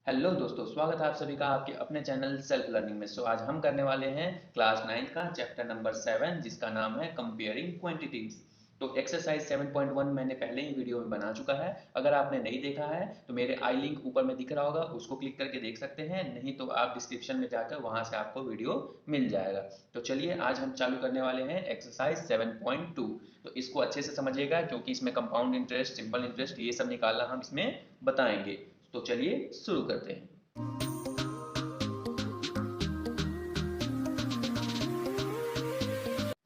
Hello दोस्तों, स्वागत है आप सभी का आपके अपने चैनल सेल्फ लर्निंग में। आज हम करने वाले हैं क्लास 9 का चैप्टर नंबर 7 जिसका नाम है कंपेयरिंग क्वांटिटीज। तो एक्सरसाइज 7.1 मैंने पहले ही वीडियो में बना चुका है। अगर आपने नहीं देखा है तो मेरे आई लिंक ऊपर में दिख रहा होगा, उसको क्लिक करके देख सकते हैं, नहीं तो आप डिस्क्रिप्शन में जाकर वहां से आपको वीडियो मिल जाएगा। तो चलिए आज हम चालू करने वाले हैं एक्सरसाइज 7.2। तो इसको अच्छे से समझिएगा क्योंकि इसमें कंपाउंड इंटरेस्ट, सिंपल इंटरेस्ट, ये सब निकालना हम इसमें बताएंगे। तो चलिए शुरू करते हैं।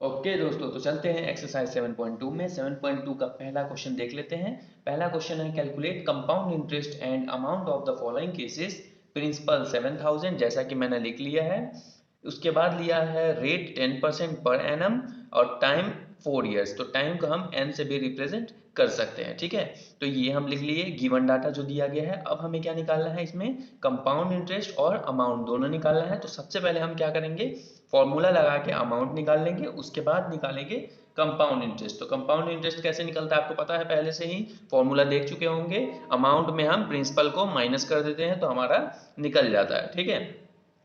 ओके दोस्तों, तो चलते हैं एक्सरसाइज 7.2 में। 7.2 का पहला क्वेश्चन देख लेते हैं। पहला क्वेश्चन है calculate compound interest and amount of the following cases. Principal 7000 जैसा कि मैंने लिख लिया है। उसके बाद लिया है रेट 10% पर एनम और टाइम 4 इयर्स। तो टाइम को हम एन से भी रिप्रेजेंट कर सकते हैं, ठीक है। तो ये हम लिख लिए गिवन डाटा जो दिया गया है। अब हमें क्या निकालना है, इसमें कंपाउंड इंटरेस्ट और अमाउंट दोनों निकालना है। तो सबसे पहले हम क्या करेंगे, फॉर्मूला लगा के अमाउंट निकाल लेंगे, उसके बाद निकालेंगे कंपाउंड इंटरेस्ट। तो कंपाउंड इंटरेस्ट कैसे निकलता है आपको पता है, पहले से ही फॉर्मूला देख चुके होंगे। अमाउंट में हम प्रिंसिपल को माइनस कर देते हैं तो हमारा निकल जाता है, ठीक है।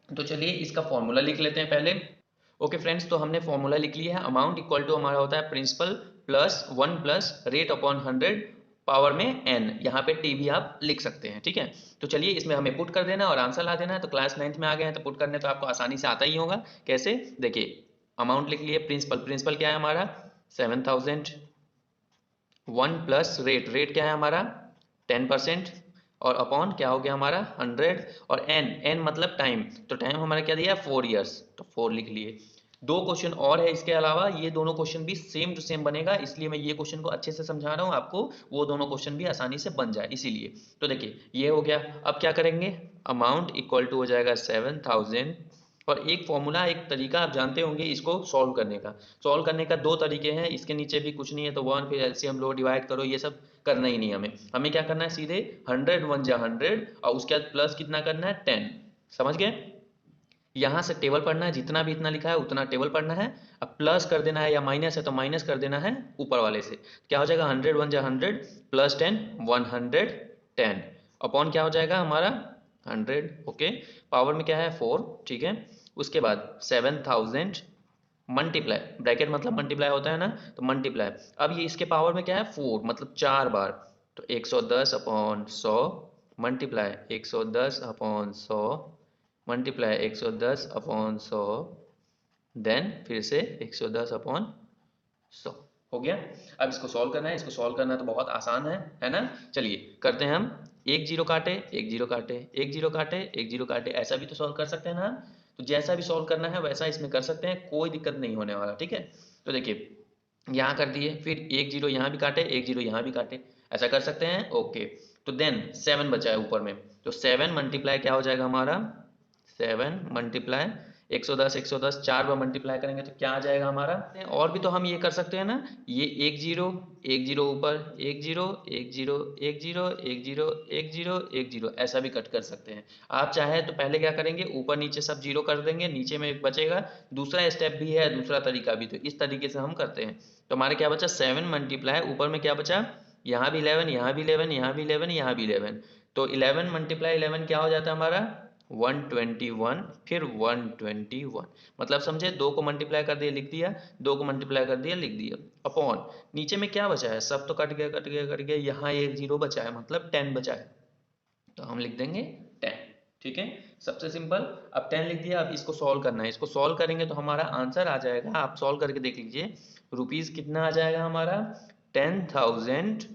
तो चलिए इसका फॉर्मूला लिख लेते हैं पहले। ओके फ्रेंड्स, तो हमने फॉर्मूला लिख लिया है। अमाउंट इक्वल टू हमारा होता है principal plus 1 plus rate upon 100 power में n। यहाँ पे t भी आप लिख सकते हैं, ठीक है। तो चलिए इसमें हमें पुट कर देना और आंसर ला देना है। तो क्लास 9th में आ गए हैं तो पुट करने तो आपको आसानी से आता ही होगा। कैसे, देखिए अमाउंट लिख लिए, प्रिंसिपल प्रिंसिपल क्या है हमारा 7000, 1 प्लस रेट रेट क्या है हमारा 10%, और अपॉन क्या हो गया हमारा 100, और एन एन मतलब टाइम। तो टाइम हमारा क्या दिया है 4 इयर्स, तो 4 लिख लिए। दो क्वेश्चन और है इसके अलावा, ये दोनों क्वेश्चन भी सेम टू सेम बनेगा, इसलिए मैं ये क्वेश्चन को अच्छे से समझा रहा हूँ आपको, वो दोनों क्वेश्चन भी आसानी से बन जाए इसीलिए। तो देखिए ये हो गया। अब क्या करेंगे, अमाउंट इक्वल टू हो जाएगा 7000, और एक फॉर्मूला, एक तरीका आप जानते होंगे इसको सॉल्व करने का। सॉल्व करने का दो तरीके हैं, इसके नीचे भी कुछ नहीं है तो वन, फिर एलसीएम लो, डिवाइड करो, ये सब करना ही नहीं हमें। हमें क्या करना है, सीधे 100 1 जा 100 और उसके बाद प्लस कितना करना है 10। समझ गए, यहाँ से टेबल पढ़ना है, जितना भी इतना लिखा है उतना टेबल पढ़ना है। अब प्लस कर देना है या माइनस है तो माइनस कर देना है ऊपर वाले से। क्या हो जाएगा 100 1 जा 100 प्लस 10 110 अपॉन क्या हो जाएगा हमारा 100। ओके, पावर में क्या है 4, ठीक है। उसके बाद 7000 मल्टीप्लाई, ब्रैकेट मतलब मल्टीप्लाई होता है ना, तो मल्टीप्लाई। अब ये इसके पावर में क्या है 4, मतलब 4 बार। तो 110 upon 100 multiply 110 upon 100 multiply 110 upon 100, then फिर से 110 अपॉन 100 हो गया। अब इसको सॉल्व करना है। इसको सॉल्व करना तो बहुत आसान है ना। चलिए करते हैं हम। एक जीरो काटे, एक जीरो काटे, एक जीरो काटे, एक जीरो काटे, ऐसा भी तो सॉल्व कर सकते हैं ना। तो जैसा भी सॉल्व करना है वैसा इसमें कर सकते हैं, कोई दिक्कत नहीं होने वाला, ठीक है। तो देखिए यहाँ कर दिए, फिर एक जीरो यहाँ भी काटे, एक जीरो यहाँ भी काटे, ऐसा कर सकते हैं। ओके, तो देन 7 बचा है ऊपर में, तो 7 मल्टीप्लाई क्या हो जाएगा हमारा 7 मल्टीप्लाई 110 110 4 बार मल्टीप्लाई करेंगे तो क्या आ जाएगा हमारा। और भी तो हम ये कर सकते हैं ना, ये एक जीरो ऊपर, एक जीरो एक जीरो एक जीरो एक जीरो एक जीरो एक जीरो, ऐसा भी कट कर सकते हैं। आप चाहे तो पहले क्या करेंगे, ऊपर नीचे सब जीरो कर देंगे, नीचे में एक बचेगा। दूसरा स्टेप भी है, दूसरा तरीका भी, तो इस तरीके से हम करते हैं। तो हमारे क्या बचा 7 मल्टीप्लाई, ऊपर में क्या बचा, यहाँ भी 11 यहाँ भी 11 यहाँ भी 11 यहाँ भी 11। तो 11 मल्टीप्लाई 11 क्या हो जाता है हमारा 121, फिर 121, मतलब समझे, दो को मल्टीप्लाई कर दिया लिख दिया, दो को मल्टीप्लाई कर दिया लिख दिया, अपॉन नीचे में क्या बचा है, सब तो कट गया कट गया कट गया, यहाँ एक जीरो बचा है मतलब 10 बचा है, तो हम लिख देंगे 10, ठीक है। सबसे सिंपल। अब 10 लिख दिया, अब इसको सॉल्व करना है। इसको सॉल्व करेंगे तो हमारा आंसर आ जाएगा, आप सॉल्व करके देख लीजिए, रुपीज कितना आ जाएगा हमारा 10,000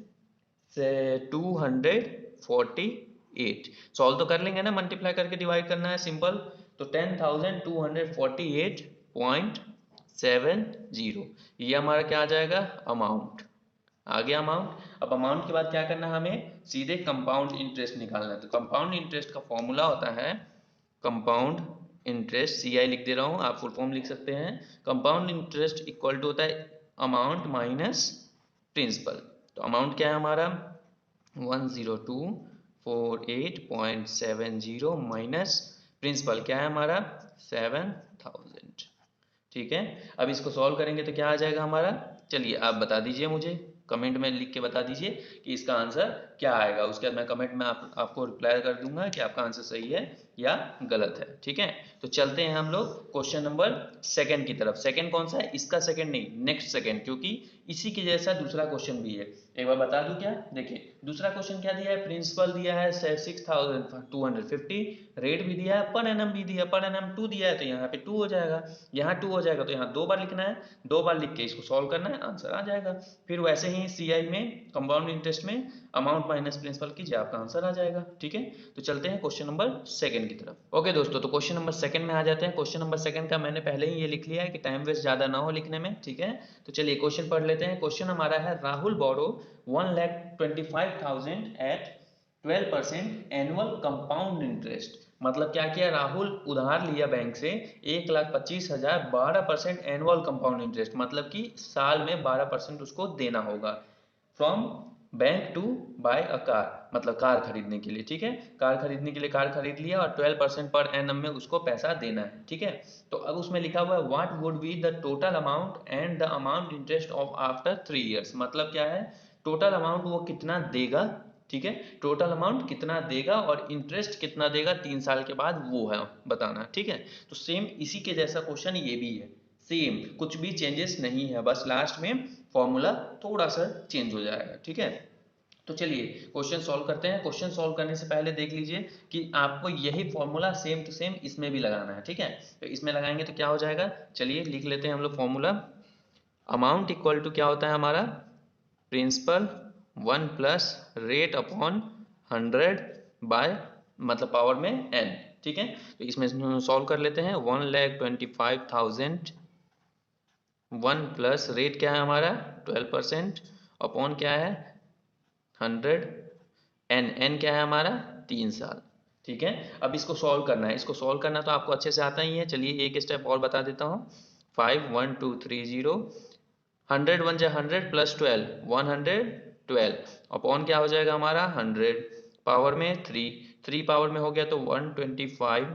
से 248। सॉल्व तो कर लेंगे ना, मल्टीप्लाई करके डिवाइड करना है, सिंपल। तो 10,248.70, ये हमारा क्या आ जाएगा अमाउंट, आ गया अमाउंट। अब अमाउंट के बाद क्या करना है, हमें सीधे कंपाउंड इंटरेस्ट निकालना है। तो कंपाउंड इंटरेस्ट का फॉर्मूला होता है कंपाउंड इंटरेस्ट, सी आई लिख दे रहा हूँ, आप फुल फॉर्म लिख सकते हैं। कंपाउंड इंटरेस्ट इक्वल टू होता है अमाउंट माइनस प्रिंसिपल। तो अमाउंट क्या है हमारा 10248.70 माइनस प्रिंसिपल क्या है हमारा 7000, ठीक है। अब इसको सॉल्व करेंगे तो क्या आ जाएगा हमारा, चलिए आप बता दीजिए मुझे, कमेंट में लिख के बता दीजिए कि इसका आंसर क्या आएगा, उसके बाद मैं कमेंट में आपको रिप्लाई कर दूंगा कि आपका आंसर सही है या गलत है। ठीक है, तो चलते हैं हम लोग क्वेश्चन नंबर सेकंड की तरफ। सेकंड कौन सा है, इसका सेकंड नहीं, नेक्स्ट सेकंड, क्योंकि इसी के जैसा दूसरा क्वेश्चन भी है। एक बार बता दूं क्या, देखिए दूसरा क्वेश्चन क्या दिया है, प्रिंसिपल दिया है 6250, रेट भी दिया है, पर एनम भी दिया है, पर एनम 2 दिया है, तो यहाँ पे 2 हो जाएगा, यहाँ 2 हो जाएगा, तो यहाँ 2 बार लिखना है, 2 बार लिख के इसको सॉल्व करना है, आंसर आ जाएगा। फिर वैसे ही सीआई में, कंपाउंड इंटरेस्ट में, अमाउंट माइनस प्रिंसिपल कीजिए, आपका आंसर आ जाएगा। ठीक है, तो चलते हैं क्वेश्चन नंबर सेकंड की तरफ। ओके दोस्तों, तो क्वेश्चन नंबर सेकंड में आ जाते हैं। क्वेश्चन नंबर सेकंड का मैंने पहले ही ये लिख लिया है कि टाइम वेस्ट ज्यादा ना हो लिखने में। ठीक है, तो चलिए क्वेश्चन पढ़ लेते हैं। क्वेश्चन हमारा है, राहुल बोरो 1,25,000 एट 12% एनुअल कंपाउंड इंटरेस्ट। मतलब क्या किया, राहुल उधार लिया बैंक से 1,25,000, 12% एनुअल कंपाउंड इंटरेस्ट, मतलब कि साल में 12% उसको देना होगा, from bank to buy a car, मतलब कार खरीदने के लिए। ठीक है, कार खरीदने के लिए कार खरीद लिया और 12% पर एनम में उसको पैसा देना है। ठीक है, तो अब उसमें लिखा हुआ है what would be the total amount and the amount interest of after 3 years. मतलब क्या है, टोटल अमाउंट वो कितना देगा, ठीक है, टोटल अमाउंट कितना देगा और इंटरेस्ट कितना देगा 3 साल के बाद, वो है बताना। ठीक है, तो सेम इसी के जैसा क्वेश्चन ये भी है, सेम, कुछ भी चेंजेस नहीं है, बस लास्ट में फॉर्मूला थोड़ा सा चेंज हो जाएगा। ठीक है, तो चलिए क्वेश्चन सॉल्व करते हैं। क्वेश्चन सॉल्व करने से पहले देख लीजिए कि आपको यही फॉर्मूला सेम टू सेम इसमें भी लगाना है। ठीक है, तो इसमें लगाएंगे तो क्या हो जाएगा, चलिए लिख लेते हैं हम लोग फॉर्मूला। अमाउंट इक्वल टू क्या होता है हमारा, principal 1 plus rate upon 100 by, मतलब पावर में n। ठीक है, तो इसमें सॉल्व कर लेते हैं। 1,25,000, 1 प्लस रेट क्या है हमारा 12%, अपॉन क्या है 100, n क्या है हमारा 3 साल। ठीक है, अब इसको सॉल्व करना है। इसको सॉल्व करना तो आपको अच्छे से आता ही है, चलिए एक स्टेप और बता देता हूँ। 5 1 2 3 0, 100 1 जा 100 प्लस 12, 112, अपॉन क्या हो जाएगा हमारा 100, पावर में 3, 3 पावर में हो गया तो 125,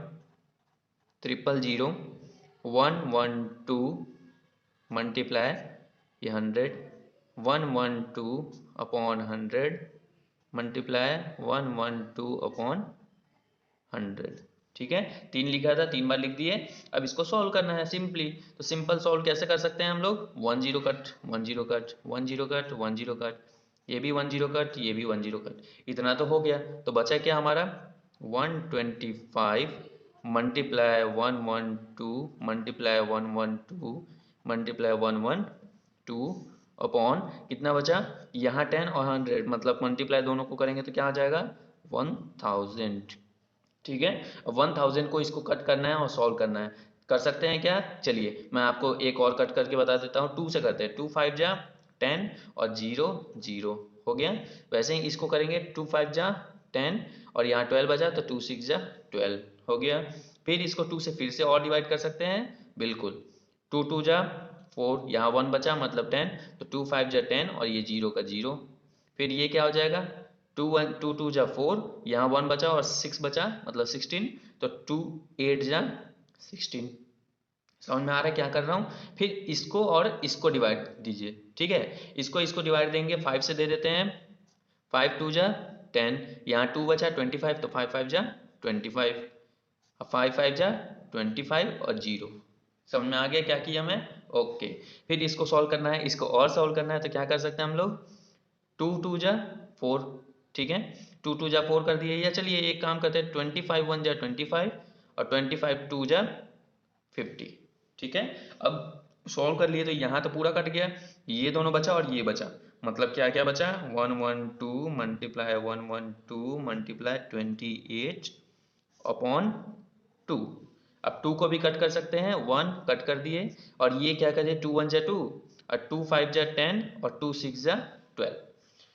000, 112 मल्टीप्लाई ये 100, 112 अपॉन 100 मल्टीप्लाई 112 अपॉन 100। ठीक है, 3 लिखा था, 3 बार लिख दिए। अब इसको सॉल्व करना है सिंपली, तो सिंपल सॉल्व कैसे कर सकते हैं हम लोग, 1 0 कट 1 0 कट 1 0 कट 1 0 कट, ये भी 1 0 कट, ये भी 1 0 कट, इतना तो हो गया। तो बचा क्या हमारा 125 मल्टीप्लाई 112 मल्टीप्लाई 112 मल्टीप्लाई 112 अपॉन कितना बचा, यहाँ 10 और 100, मतलब मल्टीप्लाई दोनों को करेंगे तो क्या आ जाएगा 1000। ठीक है, अब 1000 को इसको कट करना है और सॉल्व करना है। कर सकते हैं क्या, चलिए मैं आपको एक और कट करके बता देता हूँ। 2 से करते हैं, 2 5 जा 10 और 0 0 हो गया। वैसे ही इसको करेंगे, 2 5 जा 10 और यहाँ 12 बचा तो 2 6 जा 12 हो गया। फिर इसको 2 से फिर से और डिवाइड कर सकते हैं, बिल्कुल, 2 2 जा 4, यहाँ 1 बचा मतलब 10, तो 2 5 जा 10 और ये 0 का 0। फिर ये क्या हो जाएगा, 2 2 जा 4, यहाँ 1 बचा और 6 बचा मतलब 16, तो 2 8 जा 16। समझ में आ रहा है क्या कर रहा हूँ। फिर इसको और इसको डिवाइड दीजिए। ठीक है, इसको डिवाइड देंगे 5 से दे देते हैं, 5 2 जा 10, यहाँ 2 बचा 25, तो 5 5 जा 25, 5 5 जा 25 और 0। समझ में आ गया क्या किया मैं, ओके। फिर इसको सॉल्व करना है, इसको और सॉल्व करना है, तो क्या कर सकते हैं हम लोग, 2 2 जा 4, ठीक है, 2 2 जा 4 कर दिए, या चलिए एक काम करते हैं, 25 1 जा 25 और 25 2 जा 50। ठीक है, अब सॉल्व कर लिए तो यहाँ तो पूरा कट गया, ये दोनों बचा और ये बचा, मतलब क्या क्या बचा 1 1 2 मल्टीप्लाई 1 1 2 मल्टीप्लाई 28 अपॉन 2। अब 2 को भी कट कर सकते हैं, 1 कट कर दिए और ये क्या करे 2 1 जा 2 और 2 5 जा 10 और 2 6 जा 12,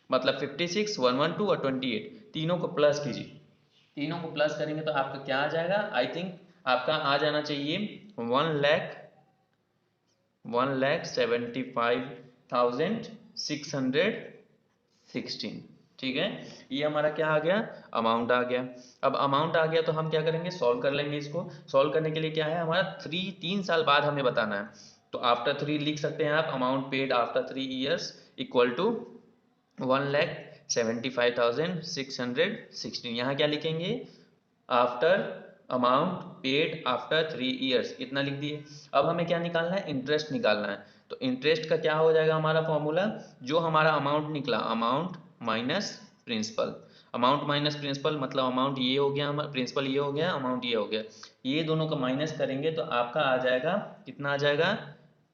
मतलब 56 112 और 28, तीनों को प्लस कीजिए। तीनों को प्लस करेंगे तो आपका क्या आ जाएगा, आई थिंक आपका आ जाना चाहिए 1,75,616। ठीक है, ये हमारा क्या आ गया, अमाउंट आ गया। अब अमाउंट आ गया तो हम क्या करेंगे, सॉल्व कर लेंगे। इसको सॉल्व करने के लिए क्या है हमारा 3 साल बाद हमें बताना है, तो आफ्टर 3 लिख सकते हैं आप, amount paid after 3 years equal to 1,75,616 75,616। यहाँ क्या लिखेंगे, after amount paid after 3 years, इतना लिख दिए। अब हमें क्या निकालना है, इंटरेस्ट निकालना है। तो इंटरेस्ट का क्या हो जाएगा हमारा फॉर्मूला, जो हमारा अमाउंट निकला, amount minus principal. Amount minus principal मतलब अमाउंट ये हो गया हमारा, प्रिंसिपल ये हो गया, अमाउंट ये हो गया, ये दोनों का माइनस करेंगे तो आपका आ जाएगा, कितना आ जाएगा,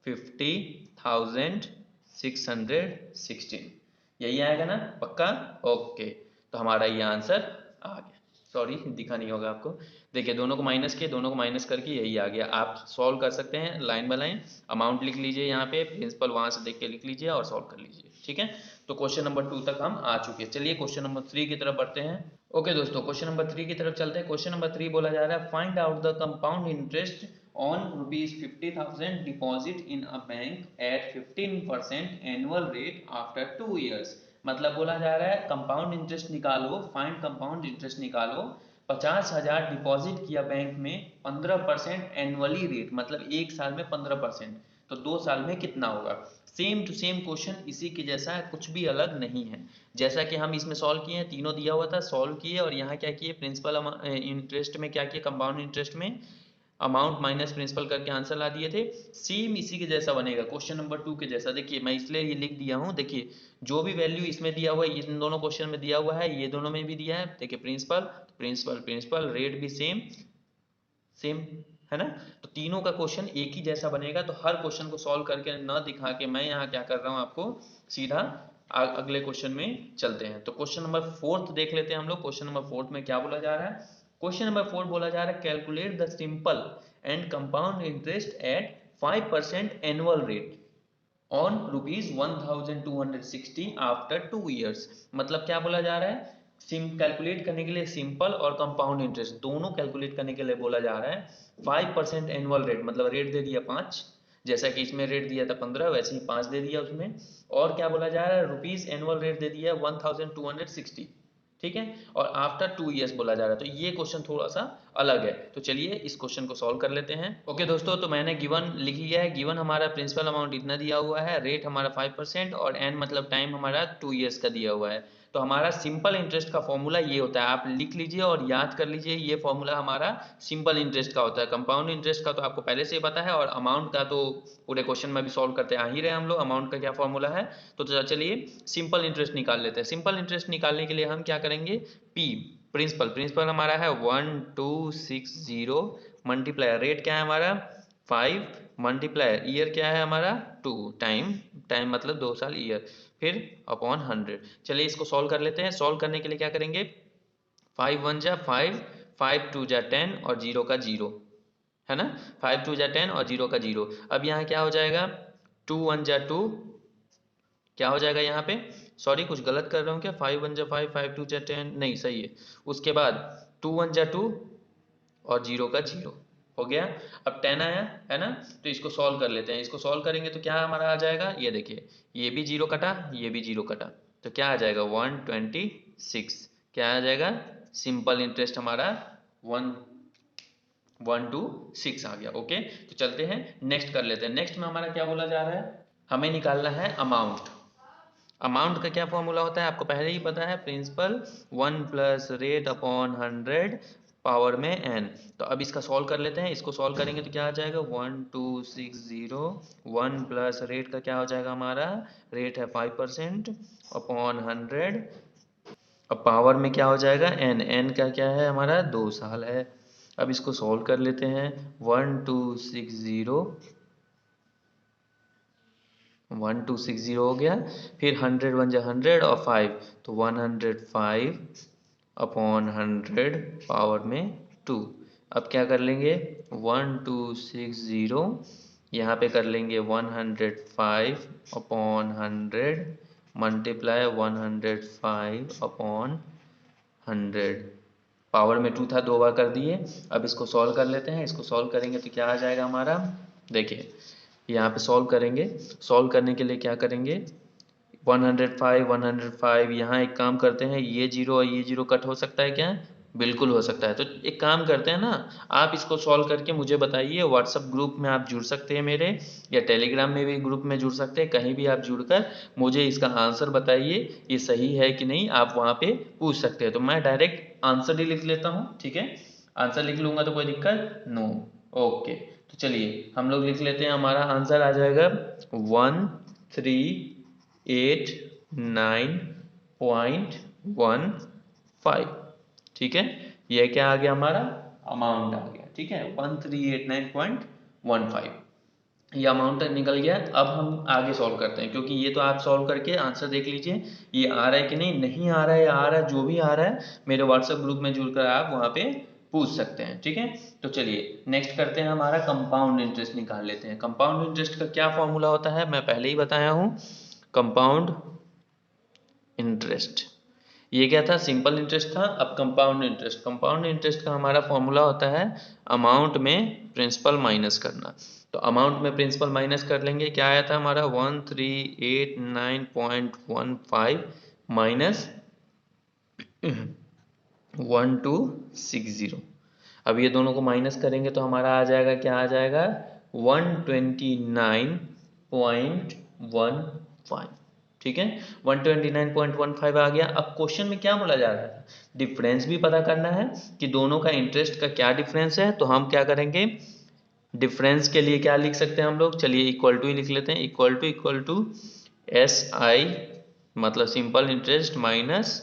50,616। यही आएगा ना, पक्का, ओके। तो हमारा ये आंसर आ गया। सॉरी दिखा नहीं होगा आपको, देखिए दोनों को माइनस किए, दोनों को माइनस करके यही आ गया। आप सॉल्व कर सकते हैं लाइन बाय लाइन, अमाउंट लिख लीजिए यहाँ पे, प्रिंसिपल वहां से देख के लिख लीजिए और सॉल्व कर लीजिए, ठीक है। तो क्वेश्चन नंबर 2 तक हम आ चुके हैं। चलिए क्वेश्चन नंबर 3 की तरफ बढ़ते हैं। ओके दोस्तों, क्वेश्चन नंबर 3 की तरफ चलते हैं। क्वेश्चन नंबर 3 बोला जा रहा है, find out the compound interest on rupees 50,000 deposit in a bank at 15% annual rate after 2 years। मतलब बोला जा रहा है कंपाउंड इंटरेस्ट निकालो, फाइंड कंपाउंड इंटरेस्ट निकालो। 50,000 डिपॉजिट किया बैंक में, 15% एनुअली रेट, मतलब एक साल में 15%, तो 2 साल में कितना होगा। सेम टू सेम क्वेश्चन, इसी के जैसा है, कुछ भी अलग नहीं है। जैसा कि हम इसमें सॉल्व किए हैं, तीनों दिया हुआ था, सॉल्व किए, और यहाँ क्या किए, प्रिंसिपल इंटरेस्ट में क्या किए, कंपाउंड इंटरेस्ट में अमाउंट माइनस प्रिंसिपल करके आंसर ला दिए थे। सेम इसी के जैसा बनेगा, क्वेश्चन नंबर 2 के जैसा। देखिए मैं इसलिए ये लिख दिया हूँ, देखिए जो भी वैल्यू इसमें दिया हुआ है, इन दोनों क्वेश्चन में दिया हुआ है, ये दोनों में भी दिया है। देखिए प्रिंसिपल प्रिंसिपल प्रिंसिपल, रेट भी सेम सेम है ना। तो तीनों का क्वेश्चन एक ही जैसा बनेगा। तो हर क्वेश्चन को सॉल्व करके न दिखा के मैं यहाँ क्या कर रहा हूँ, आपको सीधा अगले क्वेश्चन में चलते हैं। तो क्वेश्चन नंबर 4 देख लेते हैं हम लोग। क्वेश्चन नंबर 4 में क्या बोला जा रहा है, क्वेश्चन नंबर 4 बोला जा रहा है, calculate the simple and compound interest eight 5% annual rate on rupees 1260 after 2 years. मतलब क्या बोला जा रहा है, कैलकुलेट करने के लिए सिंपल और कंपाउंड इंटरेस्ट दोनों कैलकुलेट करने के लिए बोला जा रहा है। 5% एनुअल रेट, मतलब रेट दे दिया 5, जैसा कि इसमें रेट दिया था 15, वैसे ही 5 दे दिया उसमें। और क्या बोला जा रहा है, रुपीज एनुअल रेट दे दिया 1260, ठीक है। और आफ्टर 2 ईयर्स बोला जा रहा है। तो ये क्वेश्चन थोड़ा सा अलग है। तो चलिए इस क्वेश्चन को सॉल्व कर लेते हैं। ओके दोस्तों, तो मैंने गिवन लिख लिया है। गिवन हमारा प्रिंसिपल अमाउंट इतना दिया हुआ है, रेट हमारा 5% और एन मतलब टाइम हमारा 2 ईयर्स का दिया हुआ है। तो हमारा सिंपल इंटरेस्ट का फॉर्मूला ये होता है, आप लिख लीजिए और याद कर लीजिए। ये फॉर्मूला हमारा सिंपल इंटरेस्ट का होता है। कंपाउंड इंटरेस्ट का तो आपको पहले से ही पता है, और अमाउंट का तो पूरे क्वेश्चन में भी सॉल्व करते आ ही रहे हम लोग, अमाउंट का क्या फॉर्मूला है। तो चलिए सिंपल इंटरेस्ट निकाल लेते हैं। सिंपल इंटरेस्ट निकालने के लिए हम क्या करेंगे, पी प्रिंसिपल, प्रिंसिपल हमारा है 1260, मल्टीप्लायर रेट क्या है हमारा 5, मल्टीप्लायर ईयर क्या है हमारा 2, टाइम टाइम मतलब 2 साल, ईयर फिर अपॉन 100। चलिए इसको सॉल्व कर लेते हैं। सॉल्व करने के लिए क्या करेंगे, 5 1 जा 5, 5 2 जा 10 और 0 का 0 है ना, 5 2 जा 10 और 0 का 0। अब यहाँ क्या हो जाएगा, 2 1 जा 2, क्या हो जाएगा यहाँ पे, सॉरी कुछ गलत कर रहा हूँ क्या, 5 1 जा 5, 5 2 जा 10, नहीं सही है। उसके बाद 2 1 जा 2 और 0 का 0 हो गया। अब 10 आया है ना, तो इसको सॉल्व कर लेते हैं। इसको सॉल्व करेंगे तो क्या हमारा आ जाएगा, ये देखिए ये भी 0 कटा, ये भी 0 कटा, तो क्या आ जाएगा 126। क्या आ जाएगा, सिंपल इंटरेस्ट हमारा 126 आ गया। ओके, तो चलते हैं नेक्स्ट कर लेते हैं। नेक्स्ट में हमारा क्या बोला जा रहा है, हमें निकालना है अमाउंट। अमाउंट का क्या फॉर्मूला होता है आपको पहले ही पता है, principal 1 plus rate upon 100 power में n। तो अब इसका सॉल्व कर लेते हैं। इसको सॉल्व करेंगे तो क्या आ जाएगा 1260, 1 प्लस रेट का क्या हो जाएगा हमारा, रेट है 5% अपॉन 100, अब पावर में क्या हो जाएगा n, n का क्या है हमारा 2 साल है। अब इसको सॉल्व कर लेते हैं, 1260 हो गया, फिर 100 1 जा 100 और 5, तो 105 अपॉन 100 पावर में 2। अब क्या कर लेंगे 1260, यहाँ पे कर लेंगे 105 अपॉन 100 मल्टीप्लाई 105 अपॉन 100, पावर में 2 था 2 बार कर दिए। अब इसको सॉल्व कर लेते हैं। इसको सॉल्व करेंगे तो क्या आ जाएगा हमारा, देखिए यहाँ पे सॉल्व करेंगे। सॉल्व करने के लिए क्या करेंगे, 105 105, यहाँ एक काम करते हैं, ये 0 और ये 0 कट हो सकता है क्या, बिल्कुल हो सकता है। तो एक काम करते हैं ना, आप इसको सॉल्व करके मुझे बताइए। व्हाट्सएप ग्रुप में आप जुड़ सकते हैं मेरे, या टेलीग्राम में भी ग्रुप में जुड़ सकते हैं, कहीं भी आप जुड़कर मुझे इसका आंसर बताइए, ये सही है कि नहीं, आप वहाँ पे पूछ सकते हैं। तो मैं डायरेक्ट आंसर ही लिख लेता हूँ, ठीक है। आंसर लिख लूँगा तो कोई दिक्कत नो। ओके, तो चलिए हम लोग लिख लेते हैं। हमारा आंसर आ जाएगा 1389.15। ठीक है, यह क्या आ गया, हमारा अमाउंट आ गया। ठीक है, 1389.15 ये अमाउंट निकल गया। अब हम आगे सॉल्व करते हैं, क्योंकि ये तो आप सॉल्व करके आंसर देख लीजिए ये आ रहा है कि नहीं। नहीं आ रहा है, आ रहा है, जो भी आ रहा है मेरे व्हाट्सएप ग्रुप में जुड़कर आप वहाँ पे पूछ सकते हैं। ठीक है, तो चलिए नेक्स्ट करते हैं, हमारा कंपाउंड इंटरेस्ट निकाल लेते हैं। कंपाउंड इंटरेस्ट का क्या फॉर्मूला होता है मैं पहले ही बताया हूँ। कंपाउंड इंटरेस्ट, ये क्या था, सिंपल इंटरेस्ट था। अब कंपाउंड इंटरेस्ट, कंपाउंड इंटरेस्ट का हमारा फॉर्मूला होता है अमाउंट में प्रिंसिपल माइनस करना। तो अमाउंट में प्रिंसिपल माइनस कर लेंगे, क्या आया था हमारा 1389.15 माइनस 1260। अब ये दोनों को माइनस करेंगे तो हमारा आ जाएगा, क्या आ जाएगा 129.15। ठीक है, 129.15 आ गया। अब क्वेश्चन में क्या बोला जा रहा था, डिफरेंस भी पता करना है कि दोनों का इंटरेस्ट का क्या डिफरेंस है। तो हम क्या करेंगे, डिफरेंस के लिए क्या लिख सकते हैं हम लोग, चलिए इक्वल टू ही लिख लेते हैं। इक्वल टू SI मतलब simple interest minus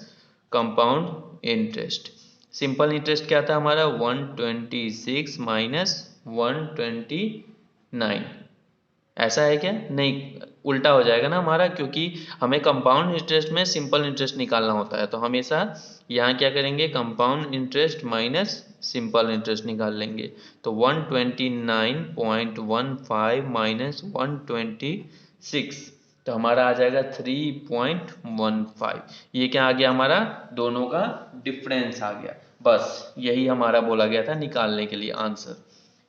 compound interest. Simple interest क्या था हमारा 126 माइनस 129। ऐसा है क्या, नहीं उल्टा हो जाएगा ना हमारा, क्योंकि हमें कंपाउंड इंटरेस्ट में सिंपल इंटरेस्ट निकालना होता है। तो हमेशा यहाँ क्या करेंगे, compound interest minus simple interest निकाल लेंगे। तो 129.15 माइनस 126, तो हमारा आ जाएगा 3.15। ये क्या आ गया, हमारा दोनों का डिफरेंस आ गया। बस यही हमारा बोला गया था निकालने के लिए आंसर,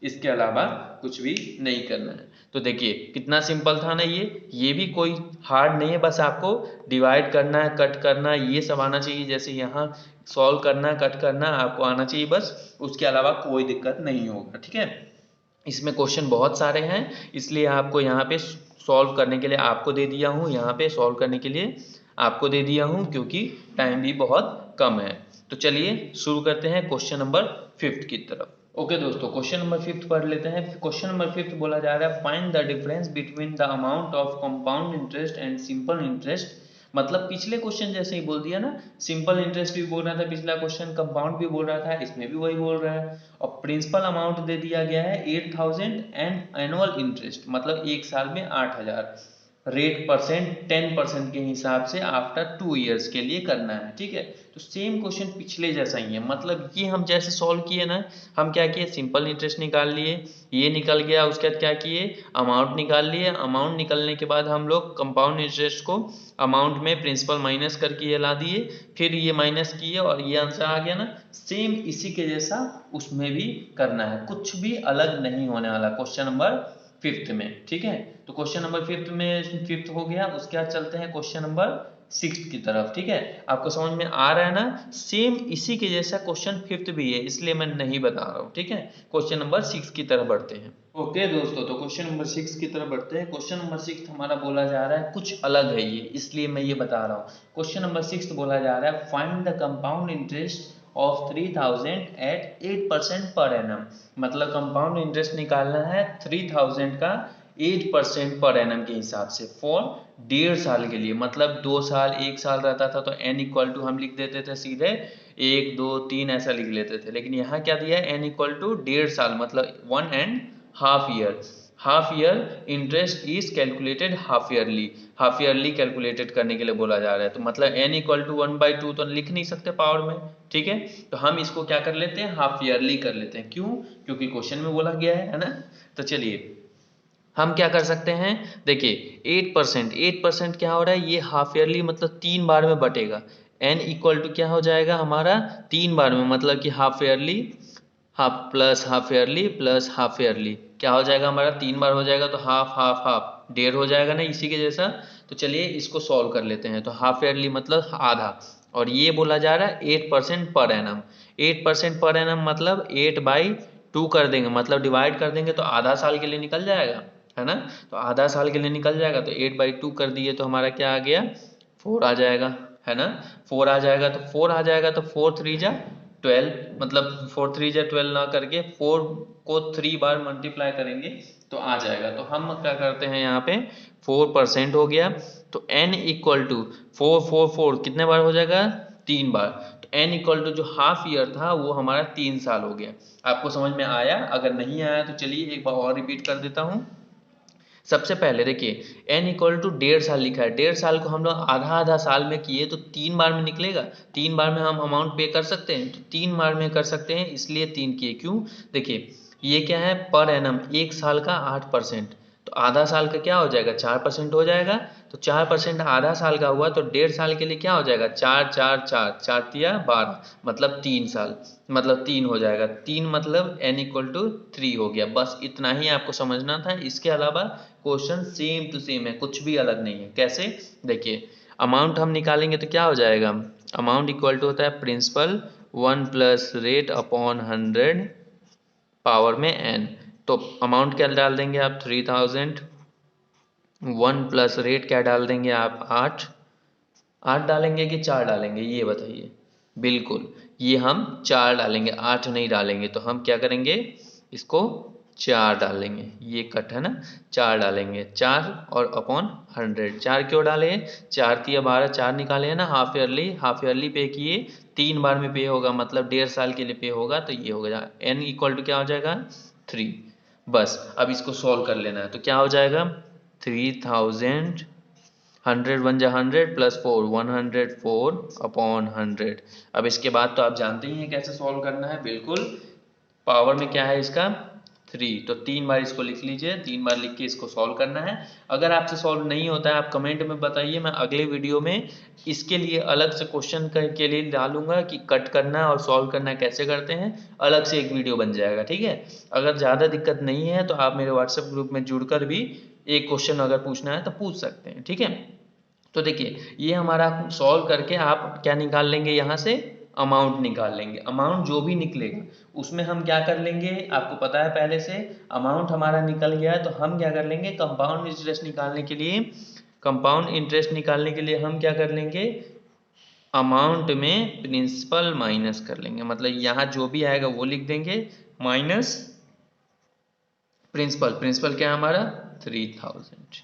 इसके अलावा कुछ भी नहीं करना है। तो देखिए कितना सिंपल था ना ये भी कोई हार्ड नहीं है। बस आपको डिवाइड करना है, कट करना है, ये सब आना चाहिए। जैसे यहाँ सॉल्व करना, कट करना आपको आना चाहिए बस, उसके अलावा कोई दिक्कत नहीं होगा। ठीक है, इसमें क्वेश्चन बहुत सारे हैं, इसलिए आपको यहाँ पे सॉल्व करने के लिए आपको दे दिया हूँ, यहाँ पे सॉल्व करने के लिए आपको दे दिया हूँ, क्योंकि टाइम भी बहुत कम है। तो चलिए शुरू करते हैं क्वेश्चन नंबर 5 की तरफ। ओके दोस्तों, क्वेश्चन नंबर 5 पढ़ लेते हैं। क्वेश्चन नंबर 5 बोला जा रहा है find the difference between the amount of compound interest and simple interest. मतलब पिछले क्वेश्चन जैसे ही बोल दिया ना, सिंपल इंटरेस्ट भी बोल रहा था पिछला क्वेश्चन, कंपाउंड भी बोल रहा था, इसमें भी वही बोल रहा है। और प्रिंसिपल अमाउंट दे दिया गया है 8000 एंड एनुअल इंटरेस्ट मतलब एक साल में 8000। रेट परसेंट 10% के हिसाब से आफ्टर 2 ईयर्स के लिए करना है। ठीक है, तो सेम क्वेश्चन पिछले जैसा ही है। मतलब ये हम जैसे सॉल्व किए ना, हम क्या किए, सिंपल इंटरेस्ट निकाल लिए, ये निकल गया। उसके बाद क्या किए, अमाउंट निकाल लिए। अमाउंट निकलने के बाद हम लोग कंपाउंड इंटरेस्ट को अमाउंट में प्रिंसिपल माइनस करके ये ला दिए, फिर ये माइनस किए और ये आंसर आ गया ना। सेम इसी के जैसा उसमें भी करना है, कुछ भी अलग नहीं होने वाला क्वेश्चन नंबर 5 में। ठीक है, तो क्वेश्चन नंबर 5 हो गया। उसके बाद चलते हैं क्वेश्चन नंबर 6 की तरफ। ठीक है, आपको समझ में आ रहा है ना, सेम इसी के जैसा क्वेश्चन 5 भी है, इसलिए मैं नहीं बता रहा हूँ। ठीक है, क्वेश्चन नंबर 6 की तरफ बढ़ते हैं। ओके दोस्तों, तो क्वेश्चन नंबर 6 की तरफ बढ़ते हैं। क्वेश्चन नंबर 6 हमारा बोला जा रहा है कुछ अलग है ये, इसलिए मैं ये बता रहा हूँ। क्वेश्चन नंबर 6 बोला जा रहा है find the compound interest of 3000 at 8% per annum. मतलब कंपाउंड इंटरेस्ट निकालना है 3000 का 8% पर एनम के हिसाब से फॉर 1.5 साल के लिए। मतलब 2 साल 1 साल रहता था तो n इक्वल टू हम लिख देते थे सीधे 1 2 3 ऐसा लिख लेते थे। लेकिन यहाँ क्या दिया है, n इक्वल टू 1.5 साल मतलब 1.5 year. Half year interest is calculated half yearly calculated करने के लिए बोला जा रहा है। तो मतलब n इक्वल टू 1/2 तो लिख नहीं सकते पावर में। ठीक है, तो हम इसको क्या कर लेते हैं, हाफ ईयरली कर लेते हैं। क्यों, क्योंकि क्वेश्चन में बोला गया है ना। तो चलिए हम क्या कर सकते हैं, देखिए 8% क्या हो रहा है, ये हाफ ईयरली मतलब 3 बार में बटेगा। n इक्वल टू क्या हो जाएगा हमारा 3 बार में, मतलब कि half yearly half plus half yearly plus half yearly क्या हो जाएगा हमारा 3 बार हो जाएगा। तो हाफ हाफ हाफ 1.5 हो जाएगा ना इसी के जैसा। तो चलिए इसको सॉल्व कर लेते हैं। तो हाफ ईयरली मतलब आधा, और ये बोला जा रहा है 8% पर एनम। 8% पर एनम मतलब 8/2 कर देंगे, मतलब डिवाइड कर देंगे तो आधा साल के लिए निकल जाएगा, है ना। तो आधा साल के लिए निकल जाएगा, तो 8/2 कर दिए तो हमारा क्या आ गया, 4 आ जाएगा, है ना। 4 आ जाएगा, तो 4 आ जाएगा तो 4 3 जा 12, मतलब 4 3 जा 12 ना करके 4 को 3 बार मल्टीप्लाई करेंगे तो आ जाएगा। तो हम क्या करते हैं यहाँ पे 4% हो गया, तो n इक्वल टू 4 कितने बार हो जाएगा, 3 बार। तो n इक्वल टू जो हाफ ईयर था वो हमारा 3 साल हो गया। आपको समझ में आया? अगर नहीं आया तो चलिए एक बार और रिपीट कर देता हूँ। सबसे पहले देखिए n इक्वल टू 1.5 साल लिखा है, 1.5 साल को हम लोग आधा आधा साल में किए तो 3 बार में निकलेगा, 3 बार में हम अमाउंट पे कर सकते हैं, तो 3 बार में कर सकते हैं, इसलिए 3 किए। क्यों? देखिए ये क्या है, पर एनम, एक साल का 8%, तो आधा साल का क्या हो जाएगा, 4% हो जाएगा। तो 4% आधा साल का हुआ तो 1.5 साल के लिए क्या हो जाएगा, 4 4 4 4 तिया 12, मतलब 3 साल, मतलब 3 हो जाएगा। 3 मतलब n इक्वल टू 3 हो गया। बस इतना ही आपको समझना था, इसके अलावा क्वेश्चन सेम टू सेम है, कुछ भी अलग नहीं है। कैसे? देखिए अमाउंट हम निकालेंगे तो क्या हो जाएगा, अमाउंट इक्वल टू होता है principal 1 plus rate upon 100 power में n। तो अमाउंट क्या डाल देंगे आप, 3000, 1 प्लस रेट क्या डाल देंगे आप, 8। 8 डालेंगे कि 4 डालेंगे, ये बताइए। बिल्कुल ये हम 4 डालेंगे, 8 नहीं डालेंगे। तो हम क्या करेंगे, इसको 4 डालेंगे, ये कट है ना, 4 डालेंगे, 4 और अपॉन 100। 4 क्यों डाले, 4 तिया 12, 4 निकाले है ना, हाफ ईयरली, हाफ ईयरली पे किए, 3 बार में पे होगा, मतलब 1.5 साल के लिए पे होगा, तो ये होगा n इक्वल टू क्या हो जाएगा, 3। बस अब इसको सॉल्व कर लेना है, तो क्या हो जाएगा, 3000, 100 वन जा 100 प्लस 4, 104 अपॉन 100। अब इसके बाद तो आप जानते ही हैं कैसे सॉल्व करना है। बिल्कुल, पावर में क्या है इसका, 3, तो 3 बार इसको लिख लीजिए, 3 बार लिख के इसको सॉल्व करना है। अगर आपसे सॉल्व नहीं होता है आप कमेंट में बताइए, मैं अगले वीडियो में इसके लिए अलग से क्वेश्चन के लिए डालूंगा कि कट करना और सॉल्व करना कैसे करते हैं, अलग से एक वीडियो बन जाएगा, ठीक है। अगर ज़्यादा दिक्कत नहीं है तो आप मेरे व्हाट्सएप ग्रुप में जुड़कर भी एक क्वेश्चन अगर पूछना है तो पूछ सकते हैं, ठीक है। तो देखिए ये हमारा सॉल्व करके आप क्या निकाल लेंगे, यहाँ से अमाउंट निकाल लेंगे। अमाउंट जो भी निकलेगा उसमें हम क्या कर लेंगे, आपको पता है पहले से, अमाउंट हमारा निकल गया है तो हम क्या कर लेंगे, कंपाउंड इंटरेस्ट निकालने के लिए, कंपाउंड इंटरेस्ट निकालने के लिए हम क्या कर लेंगे, अमाउंट में प्रिंसिपल माइनस कर लेंगे, मतलब यहाँ जो भी आएगा वो लिख देंगे, माइनस प्रिंसिपल। प्रिंसिपल क्या है हमारा, 3000।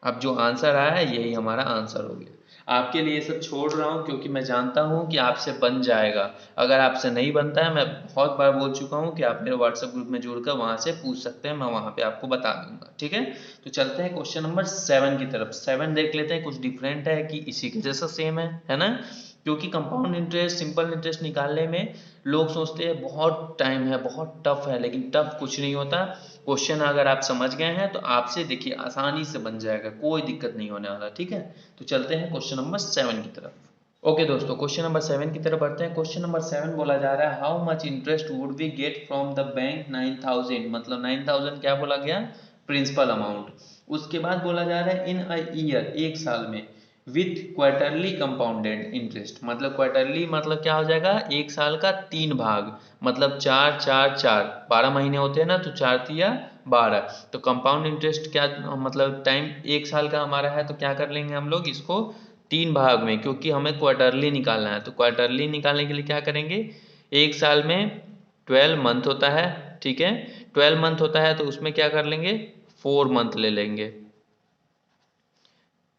अब जो आंसर आया है यही हमारा आंसर हो गया। आपके लिए सब छोड़ रहा हूँ क्योंकि मैं जानता हूँ कि आपसे बन जाएगा। अगर आपसे नहीं बनता है, मैं बहुत बार बोल चुका हूँ कि आप मेरे व्हाट्सएप ग्रुप में जुड़कर वहाँ से पूछ सकते हैं, मैं वहाँ पे आपको बता दूंगा, ठीक है। तो चलते हैं क्वेश्चन नंबर 7 की तरफ। 7 देख लेते हैं, कुछ डिफरेंट है कि इसी के जैसा सेम है ना। क्योंकि कंपाउंड इंटरेस्ट, सिंपल इंटरेस्ट निकालने में लोग सोचते हैं बहुत टाइम है, बहुत टफ है, लेकिन टफ कुछ नहीं होता। क्वेश्चन अगर आप समझ गए हैं तो आपसे देखिए आसानी से बन जाएगा, कोई दिक्कत नहीं होने वाला, ठीक है। तो चलते हैं क्वेश्चन नंबर 7 की तरफ। ओके दोस्तों, क्वेश्चन नंबर 7 की तरफ बढ़ते हैं। क्वेश्चन नंबर 7 बोला जा रहा है, how much interest would we get from the bank 9000, मतलब 9000 क्या बोला गया, प्रिंसिपल अमाउंट। उसके बाद बोला जा रहा है इन अ ईयर, एक साल में, विथ क्वार्टरली कंपाउंडेड इंटरेस्ट, मतलब क्वार्टरली मतलब क्या हो जाएगा, एक साल का 3 भाग, मतलब 4 4 4, 12 महीने होते हैं ना, तो 4 तिया 12। तो कंपाउंड इंटरेस्ट क्या, मतलब टाइम एक साल का हमारा है, तो क्या कर लेंगे हम लोग इसको 3 भाग में, क्योंकि हमें क्वार्टरली निकालना है। तो क्वार्टरली निकालने के लिए क्या करेंगे, एक साल में 12 मंथ होता है, ठीक है। 12 मंथ होता है तो उसमें क्या कर लेंगे, 4 मंथ ले लेंगे।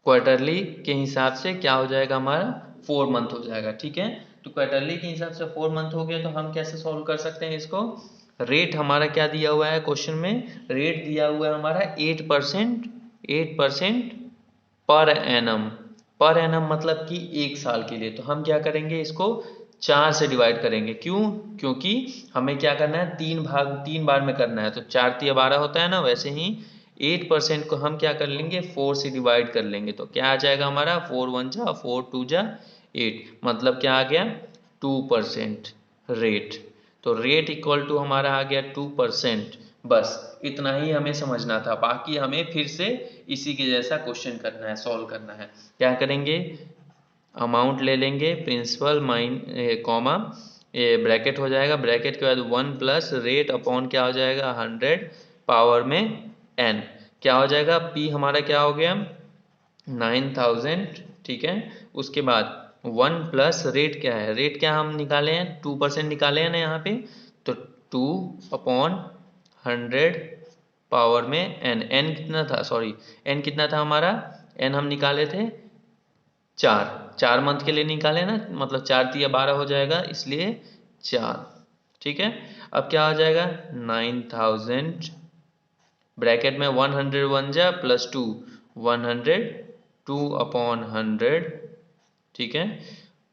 क्वार्टरली के हिसाब से क्या हो जाएगा हमारा, 4 मंथ हो जाएगा, ठीक है। तो क्वार्टरली के हिसाब से 4 मंथ हो गया, तो हम कैसे सॉल्व कर सकते हैं इसको। रेट हमारा क्या दिया हुआ है क्वेश्चन में, रेट दिया हुआ है हमारा 8%, 8% पर एनम। पर एनम मतलब कि एक साल के लिए। तो हम क्या करेंगे, इसको 4 से डिवाइड करेंगे। क्यों? क्योंकि हमें क्या करना है, 3 भाग 3 बार में करना है, तो 4 तिया 12 होता है ना, वैसे ही 8% को हम क्या कर लेंगे, 4 से डिवाइड कर लेंगे। तो क्या आ जाएगा हमारा, 4 1 जा 4 2 जा 8, मतलब क्या आ गया, 2% रेट। तो रेट इक्वल टू हमारा आ गया 2%। बस इतना ही हमें समझना था, बाकी हमें फिर से इसी के जैसा क्वेश्चन करना है, सॉल्व करना है। क्या करेंगे, अमाउंट ले लेंगे, प्रिंसिपल कॉमा ये ब्रैकेट हो जाएगा, ब्रैकेट के बाद 1 प्लस रेट अपॉन क्या हो जाएगा 100 पावर में n, क्या हो जाएगा p हमारा क्या हो गया 9000, ठीक है। उसके बाद 1 प्लस रेट क्या है, रेट क्या हम निकाले हैं 2% निकाले हैं ना यहाँ पे, तो 2 अपॉन 100 पावर में n कितना था, सॉरी n कितना था हमारा, n हम निकाले थे 4 मंथ के लिए निकाले ना, मतलब 4 तिया 12 हो जाएगा, इसलिए 4, ठीक है। अब क्या हो जाएगा 9000 ब्रैकेट में 101 जा प्लस 2 100 2 अपॉन 100, ठीक है,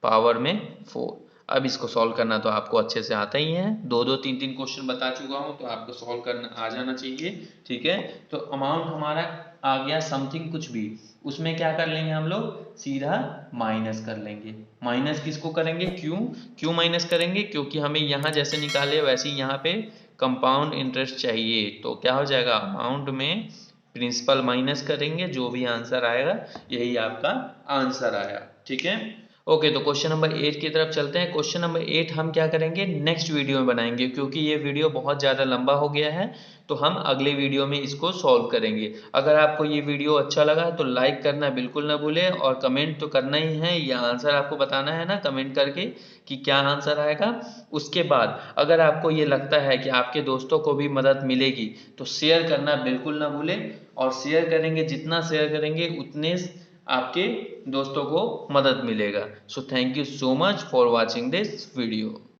पावर में 4। अब इसको सॉल्व करना तो आपको अच्छे से आता ही है, दो तीन क्वेश्चन बता चुका हूं तो आपको सॉल्व करना आ जाना चाहिए, ठीक है। तो अमाउंट हमारा आ गया समथिंग कुछ भी, उसमें क्या कर लेंगे हम लोग सीधा माइनस कर लेंगे। माइनस किसको करेंगे, क्यों माइनस करेंगे, क्योंकि हमें यहाँ जैसे निकाले वैसे ही यहाँ पे कंपाउंड इंटरेस्ट चाहिए, तो क्या हो जाएगा अमाउंट में प्रिंसिपल माइनस करेंगे, जो भी आंसर आएगा यही आपका आंसर आया, ठीक है। ओके, तो क्वेश्चन नंबर 8 की तरफ चलते हैं। क्वेश्चन नंबर 8 हम क्या करेंगे नेक्स्ट वीडियो में बनाएंगे, क्योंकि ये वीडियो बहुत ज़्यादा लंबा हो गया है, तो हम अगले वीडियो में इसको सॉल्व करेंगे। अगर आपको ये वीडियो अच्छा लगा तो लाइक करना बिल्कुल ना भूलें, और कमेंट तो करना ही है, ये आंसर आपको बताना है ना कमेंट करके कि क्या आंसर आएगा। उसके बाद अगर आपको ये लगता है कि आपके दोस्तों को भी मदद मिलेगी तो शेयर करना बिल्कुल ना भूलें, और शेयर करेंगे, जितना शेयर करेंगे उतने आपके दोस्तों को मदद मिलेगा। So thank you so much for watching this video.